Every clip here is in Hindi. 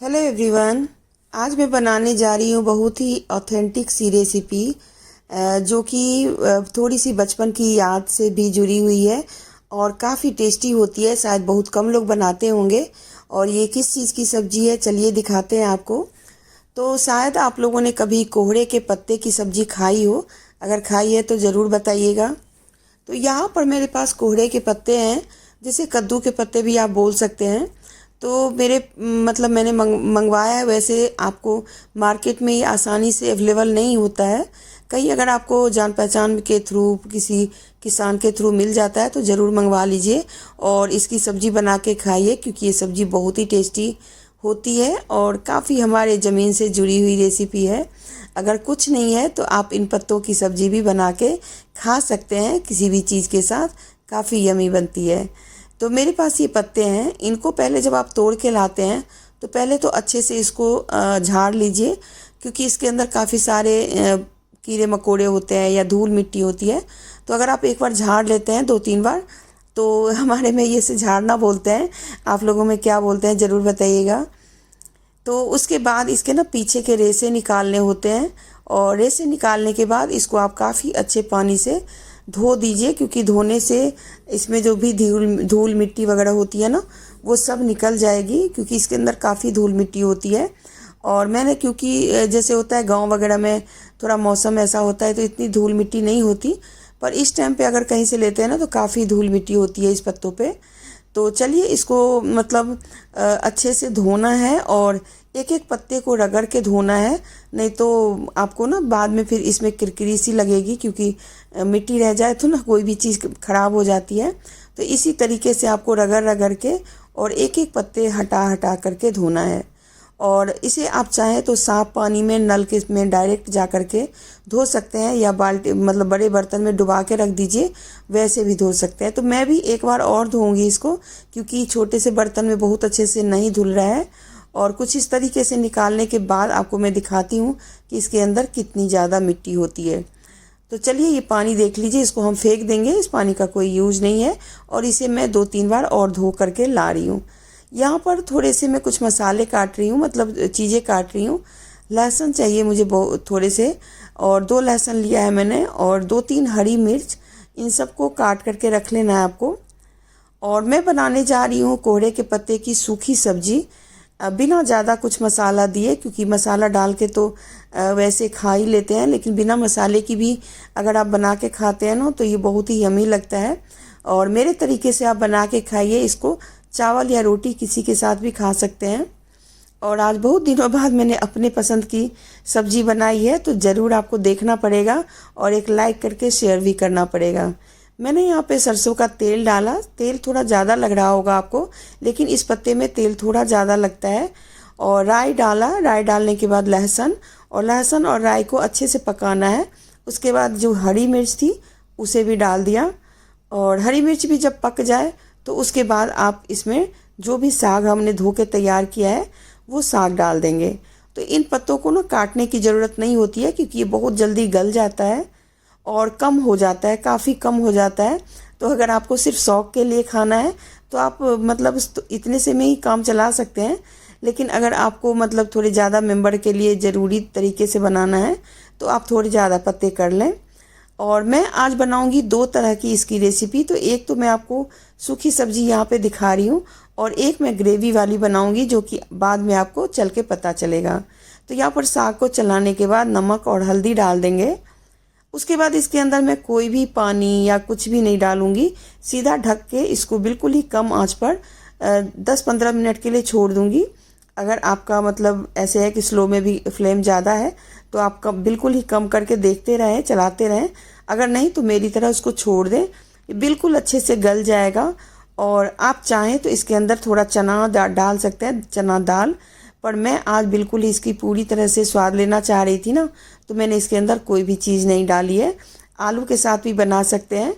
Hello everyone. आज मैं बनाने जा रही हूँ बहुत ही ऑथेंटिक सी रेसिपी जो कि थोड़ी सी बचपन की याद से भी जुड़ी हुई है और काफ़ी टेस्टी होती है। शायद बहुत कम लोग बनाते होंगे। और ये किस चीज़ की सब्जी है, चलिए दिखाते हैं आपको। तो शायद आप लोगों ने कभी कोहड़े के पत्ते की सब्जी खाई हो। अगर खाई है तो ज़रूर बताइएगा। तो यहाँ पर मेरे पास कोहड़े के पत्ते हैं, जिसे कद्दू के पत्ते भी आप बोल सकते हैं। तो मेरे मतलब मैंने मंगवाया है। वैसे आपको मार्केट में ये आसानी से अवेलेबल नहीं होता है। कहीं अगर आपको जान पहचान के थ्रू, किसी किसान के थ्रू मिल जाता है तो ज़रूर मंगवा लीजिए और इसकी सब्ज़ी बना के खाइए, क्योंकि ये सब्ज़ी बहुत ही टेस्टी होती है और काफ़ी हमारे ज़मीन से जुड़ी हुई रेसिपी है। अगर कुछ नहीं है तो आप इन पत्तों की सब्ज़ी भी बना के खा सकते हैं किसी भी चीज़ के साथ, काफ़ी यमी बनती है। तो मेरे पास ये पत्ते हैं। इनको पहले जब आप तोड़ के लाते हैं तो पहले तो अच्छे से इसको झाड़ लीजिए, क्योंकि इसके अंदर काफ़ी सारे कीड़े मकोड़े होते हैं या धूल मिट्टी होती है। तो अगर आप एक बार झाड़ लेते हैं 2-3 बार, तो हमारे में ये से झाड़ना बोलते हैं, आप लोगों में क्या बोलते हैं ज़रूर बताइएगा। तो उसके बाद इसके ना पीछे के रेसे निकालने होते हैं और रेसे निकालने के बाद इसको आप काफ़ी अच्छे पानी से धो दीजिए, क्योंकि धोने से इसमें जो भी धूल मिट्टी वगैरह होती है ना, वो सब निकल जाएगी, क्योंकि इसके अंदर काफ़ी धूल मिट्टी होती है। और मैंने, क्योंकि जैसे होता है गांव वगैरह में थोड़ा मौसम ऐसा होता है तो इतनी धूल मिट्टी नहीं होती, पर इस टाइम पे अगर कहीं से लेते हैं ना तो काफ़ी धूल मिट्टी होती है इस पत्तों पे। तो चलिए इसको मतलब अच्छे से धोना है और एक एक पत्ते को रगड़ के धोना है, नहीं तो आपको ना बाद में फिर इसमें किरकिरी सी लगेगी, क्योंकि मिट्टी रह जाए तो ना कोई भी चीज़ ख़राब हो जाती है। तो इसी तरीके से आपको रगड़ रगड़ के और एक एक पत्ते हटा हटा करके धोना है। और इसे आप चाहें तो साफ पानी में, नल के में डायरेक्ट जा कर के धो सकते हैं, या बाल्टी मतलब बड़े बर्तन में डुबा के रख दीजिए, वैसे भी धो सकते हैं। तो मैं भी एक बार और धोऊंगी इसको, क्योंकि छोटे से बर्तन में बहुत अच्छे से नहीं धुल रहा है। और कुछ इस तरीके से निकालने के बाद आपको मैं दिखाती हूँ कि इसके अंदर कितनी ज़्यादा मिट्टी होती है। तो चलिए ये पानी देख लीजिए, इसको हम फेंक देंगे, इस पानी का कोई यूज़ नहीं है। और इसे मैं 2-3 बार और धो करके ला रही हूँ। यहाँ पर थोड़े से मैं कुछ मसाले काट रही हूँ, मतलब चीज़ें काट रही हूँ। लहसुन चाहिए मुझे बहुत थोड़े से, और 2 लहसुन लिया है मैंने, और 2-3 हरी मिर्च। इन सबको काट करके रख लेना है आपको। और मैं बनाने जा रही हूँ कोहड़े के पत्ते की सूखी सब्जी, बिना ज़्यादा कुछ मसाला दिए, क्योंकि मसाला डाल के तो वैसे खा ही लेते हैं, लेकिन बिना मसाले की भी अगर आप बना के खाते हैं ना तो ये बहुत ही यमी लगता है। और मेरे तरीके से आप बना के खाइए इसको, चावल या रोटी किसी के साथ भी खा सकते हैं। और आज बहुत दिनों बाद मैंने अपने पसंद की सब्जी बनाई है, तो ज़रूर आपको देखना पड़ेगा और एक लाइक करके शेयर भी करना पड़ेगा। मैंने यहाँ पे सरसों का तेल डाला। तेल थोड़ा ज़्यादा लग रहा होगा आपको, लेकिन इस पत्ते में तेल थोड़ा ज़्यादा लगता है। और राई डाला। राई डालने के बाद लहसुन, और लहसुन और राई को अच्छे से पकाना है। उसके बाद जो हरी मिर्च थी उसे भी डाल दिया। और हरी मिर्च भी जब पक जाए तो उसके बाद आप इसमें जो भी साग हमने धो के तैयार किया है वो साग डाल देंगे। तो इन पत्तों को ना काटने की ज़रूरत नहीं होती है, क्योंकि ये बहुत जल्दी गल जाता है और कम हो जाता है, काफ़ी कम हो जाता है। तो अगर आपको सिर्फ शौक के लिए खाना है तो आप मतलब इतने से में ही काम चला सकते हैं। लेकिन अगर आपको मतलब थोड़े ज़्यादा मेंबर के लिए ज़रूरी तरीके से बनाना है तो आप थोड़े ज़्यादा पत्ते कर लें। और मैं आज बनाऊंगी 2 तरह की इसकी रेसिपी। तो एक तो मैं आपको सूखी सब्जी यहाँ पे दिखा रही हूँ, और एक मैं ग्रेवी वाली बनाऊंगी, जो कि बाद में आपको चल के पता चलेगा। तो यहाँ पर साग को चलाने के बाद नमक और हल्दी डाल देंगे। उसके बाद इसके अंदर मैं कोई भी पानी या कुछ भी नहीं डालूंगी, सीधा ढक के इसको बिल्कुल ही कम आंच पर 10-15 मिनट के लिए छोड़ दूंगी। अगर आपका मतलब ऐसे है कि स्लो में भी फ्लेम ज़्यादा है तो आप बिल्कुल ही कम करके देखते रहें, चलाते रहें। अगर नहीं तो मेरी तरह उसको छोड़ दें, ये बिल्कुल अच्छे से गल जाएगा। और आप चाहें तो इसके अंदर थोड़ा चना डाल सकते हैं, चना दाल। पर मैं आज बिल्कुल ही इसकी पूरी तरह से स्वाद लेना चाह रही थी ना, तो मैंने इसके अंदर कोई भी चीज़ नहीं डाली है। आलू के साथ भी बना सकते हैं।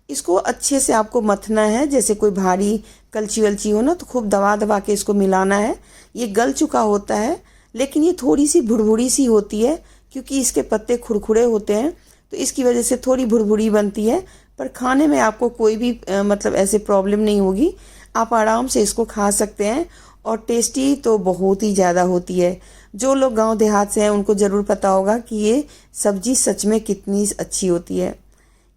इसको अच्छे से आपको मथना है, जैसे कोई भारी कलची वलची हो ना, तो खूब दबा दबा के इसको मिलाना है। ये गल चुका होता है, लेकिन ये थोड़ी सी भुरभुरी सी होती है, क्योंकि इसके पत्ते खुरखुरे होते हैं, तो इसकी वजह से थोड़ी भुरभुरी बनती है। पर खाने में आपको कोई भी मतलब ऐसे प्रॉब्लम नहीं होगी, आप आराम से इसको खा सकते हैं। और टेस्टी तो बहुत ही ज़्यादा होती है। जो लोग गांव देहात से हैं उनको ज़रूर पता होगा कि ये सब्जी सच में कितनी अच्छी होती है।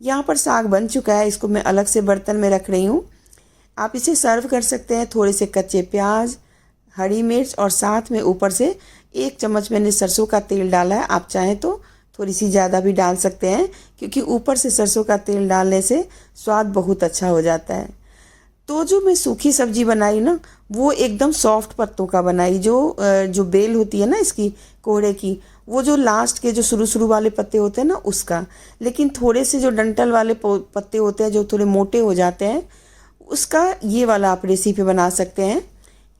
यहाँ पर साग बन चुका है, इसको मैं अलग से बर्तन में रख रही हूँ। आप इसे सर्व कर सकते हैं। थोड़े से कच्चे प्याज, हरी मिर्च और साथ में ऊपर से 1 चम्मच मैंने सरसों का तेल डाला है। आप चाहें तो थोड़ी सी ज़्यादा भी डाल सकते हैं, क्योंकि ऊपर से सरसों का तेल डालने से स्वाद बहुत अच्छा हो जाता है। तो जो मैं सूखी सब्जी बनाई ना, वो एकदम सॉफ्ट पत्तों का बनाई। जो बेल होती है ना इसकी, कोहड़े की, वो जो लास्ट के जो शुरू शुरू वाले पत्ते होते हैं ना उसका। लेकिन थोड़े से जो डंठल वाले पत्ते होते हैं जो थोड़े मोटे हो जाते हैं, उसका ये वाला आप रेसिपी बना सकते हैं।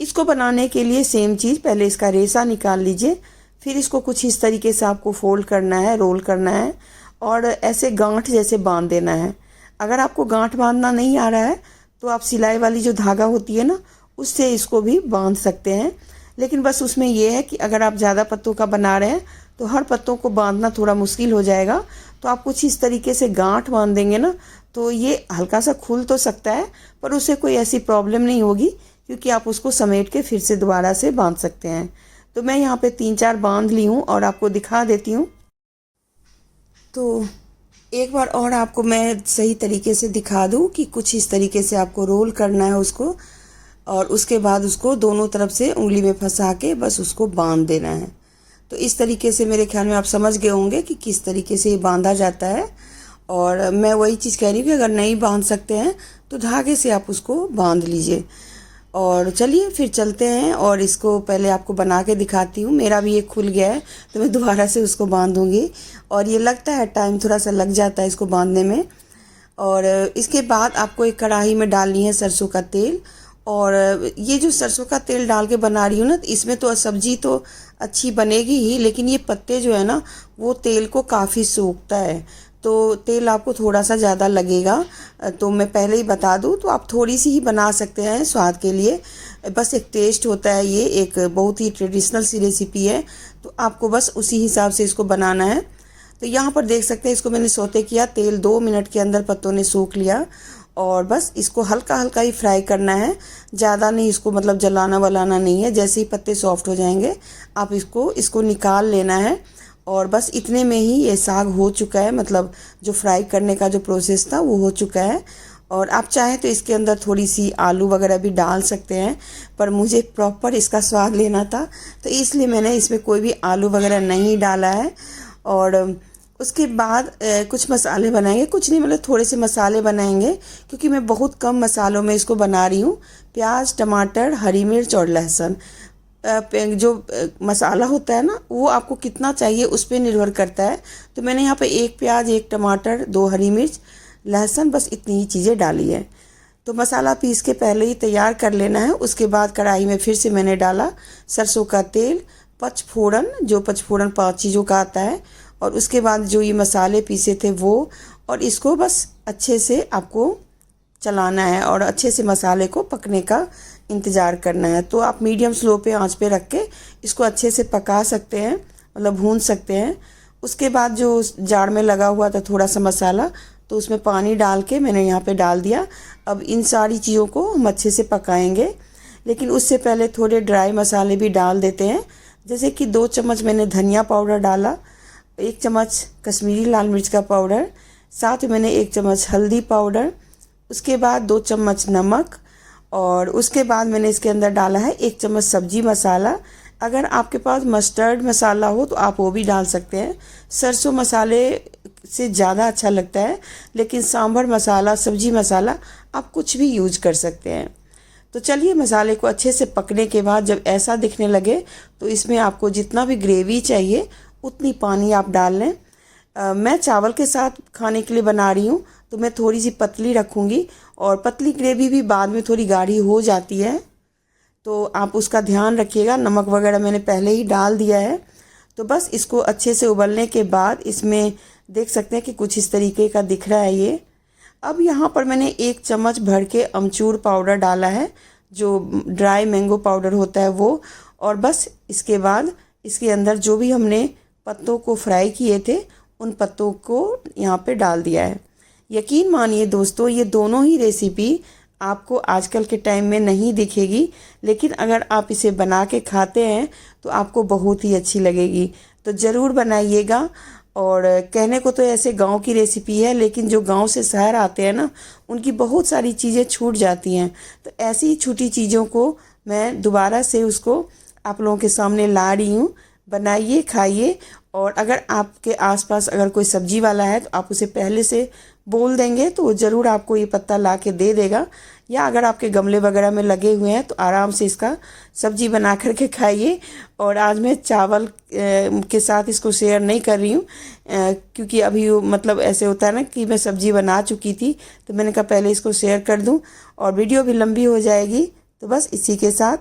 इसको बनाने के लिए सेम चीज़, पहले इसका रेसा निकाल लीजिए, फिर इसको कुछ इस तरीके से आपको फोल्ड करना है, रोल करना है और ऐसे गांठ जैसे बांध देना है। अगर आपको गांठ बांधना नहीं आ रहा है तो आप सिलाई वाली जो धागा होती है ना, उससे इसको भी बांध सकते हैं। लेकिन बस उसमें यह है कि अगर आप ज़्यादा पत्तों का बना रहे हैं तो हर पत्तों को बांधना थोड़ा मुश्किल हो जाएगा। तो आप कुछ इस तरीके से गांठ बांध देंगे ना, तो ये हल्का सा खुल तो सकता है, पर उससे कोई ऐसी प्रॉब्लम नहीं होगी, क्योंकि आप उसको समेट के फिर से दोबारा से बांध सकते हैं। तो मैं यहाँ पे 3-4 बांध ली हूँ और आपको दिखा देती हूँ। तो एक बार और आपको मैं सही तरीके से दिखा दूँ कि कुछ इस तरीके से आपको रोल करना है उसको, और उसके बाद उसको दोनों तरफ से उंगली में फंसा के बस उसको बांध देना है। तो इस तरीके से मेरे ख्याल में आप समझ गए होंगे कि किस तरीके से ये बांधा जाता है। और मैं वही चीज़ कह रही हूँ कि अगर नहीं बांध सकते हैं तो धागे से आप उसको बांध लीजिए। और चलिए फिर चलते हैं और इसको पहले आपको बना के दिखाती हूँ। मेरा भी ये खुल गया है तो मैं दोबारा से उसको बांधूंगी, और ये लगता है टाइम थोड़ा सा लग जाता है इसको बांधने में। और इसके बाद आपको एक कढ़ाई में डालनी है सरसों का तेल। और ये जो सरसों का तेल डाल के बना रही हूँ ना, इसमें तो सब्जी तो अच्छी बनेगी ही, लेकिन ये पत्ते जो है ना वो तेल को काफ़ी सोखता है, तो तेल आपको थोड़ा सा ज़्यादा लगेगा। तो मैं पहले ही बता दूँ, तो आप थोड़ी सी ही बना सकते हैं स्वाद के लिए। बस एक टेस्ट होता है, ये एक बहुत ही ट्रेडिशनल सी रेसिपी है, तो आपको बस उसी हिसाब से इसको बनाना है। तो यहाँ पर देख सकते हैं इसको मैंने सौते किया, तेल 2 मिनट के अंदर पत्तों ने सूख लिया। और बस इसको हल्का हल्का ही फ्राई करना है, ज़्यादा नहीं इसको, मतलब जलाना वलाना नहीं है। जैसे ही पत्ते सॉफ्ट हो जाएंगे आप इसको निकाल लेना है। और बस इतने में ही ये साग हो चुका है, मतलब जो फ्राई करने का जो प्रोसेस था वो हो चुका है। और आप चाहें तो इसके अंदर थोड़ी सी आलू वगैरह भी डाल सकते हैं, पर मुझे प्रॉपर इसका स्वाद लेना था तो इसलिए मैंने इसमें कोई भी आलू वगैरह नहीं डाला है। और उसके बाद कुछ मसाले बनाएंगे, कुछ नहीं मतलब थोड़े से मसाले बनाएंगे, क्योंकि मैं बहुत कम मसालों में इसको बना रही हूँ। प्याज, टमाटर, हरी मिर्च और लहसुन। जो मसाला होता है ना वो आपको कितना चाहिए उस पर निर्भर करता है। तो मैंने यहाँ पे 1 प्याज, 1 टमाटर, 2 हरी मिर्च, लहसुन, बस इतनी ही चीज़ें डाली है। तो मसाला पीस के पहले ही तैयार कर लेना है। उसके बाद कढ़ाई में फिर से मैंने डाला सरसों का तेल, पचफोड़न, जो पचफोड़न 5 चीज़ों का आता है, और उसके बाद जो ये मसाले पीसे थे वो, और इसको बस अच्छे से आपको चलाना है और अच्छे से मसाले को पकने का इंतज़ार करना है। तो आप मीडियम स्लो पे आंच पे रख के इसको अच्छे से पका सकते हैं, मतलब भून सकते हैं। उसके बाद जो जाड़ में लगा हुआ था थोड़ा सा मसाला, तो उसमें पानी डाल के मैंने यहाँ पे डाल दिया। अब इन सारी चीज़ों को हम अच्छे से पकाएंगे, लेकिन उससे पहले थोड़े ड्राई मसाले भी डाल देते हैं। जैसे कि 2 चम्मच मैंने धनिया पाउडर डाला, 1 चम्मच कश्मीरी लाल मिर्च का पाउडर, साथ में मैंने 1 चम्मच हल्दी पाउडर, उसके बाद 2 चम्मच नमक, और उसके बाद मैंने इसके अंदर डाला है 1 चम्मच सब्जी मसाला। अगर आपके पास मस्टर्ड मसाला हो तो आप वो भी डाल सकते हैं, सरसों मसाले से ज़्यादा अच्छा लगता है। लेकिन सांभर मसाला, सब्जी मसाला आप कुछ भी यूज कर सकते हैं। तो चलिए मसाले को अच्छे से पकने के बाद जब ऐसा दिखने लगे तो इसमें आपको जितना भी ग्रेवी चाहिए उतनी पानी आप डाल लें। मैं चावल के साथ खाने के लिए बना रही हूँ तो मैं थोड़ी सी पतली रखूँगी, और पतली ग्रेवी भी बाद में थोड़ी गाढ़ी हो जाती है, तो आप उसका ध्यान रखिएगा। नमक वगैरह मैंने पहले ही डाल दिया है। तो बस इसको अच्छे से उबलने के बाद इसमें देख सकते हैं कि कुछ इस तरीके का दिख रहा है ये। अब यहाँ पर मैंने 1 चम्मच भर के अमचूर पाउडर डाला है, जो ड्राई मैंगो पाउडर होता है वो। और बस इसके बाद इसके अंदर जो भी हमने पत्तों को फ्राई किए थे उन पत्तों को यहाँ पे डाल दिया है। यकीन मानिए दोस्तों, ये दोनों ही रेसिपी आपको आजकल के टाइम में नहीं दिखेगी, लेकिन अगर आप इसे बना के खाते हैं तो आपको बहुत ही अच्छी लगेगी। तो ज़रूर बनाइएगा। और कहने को तो ऐसे गांव की रेसिपी है, लेकिन जो गांव से शहर आते हैं ना, उनकी बहुत सारी चीज़ें छूट जाती हैं। तो ऐसी ही छूटी चीज़ों को मैं दोबारा से उसको आप लोगों के सामने ला रही हूँ। बनाइए, खाइए। और अगर आपके आसपास अगर कोई सब्जी वाला है तो आप उसे पहले से बोल देंगे तो वो ज़रूर आपको ये पत्ता ला के दे देगा। या अगर आपके गमले वगैरह में लगे हुए हैं तो आराम से इसका सब्जी बना करके खाइए। और आज मैं चावल के साथ इसको शेयर नहीं कर रही हूँ, क्योंकि अभी मतलब ऐसे होता है ना कि मैं सब्जी बना चुकी थी, तो मैंने कहा पहले इसको शेयर कर दूँ और वीडियो भी लंबी हो जाएगी। तो बस इसी के साथ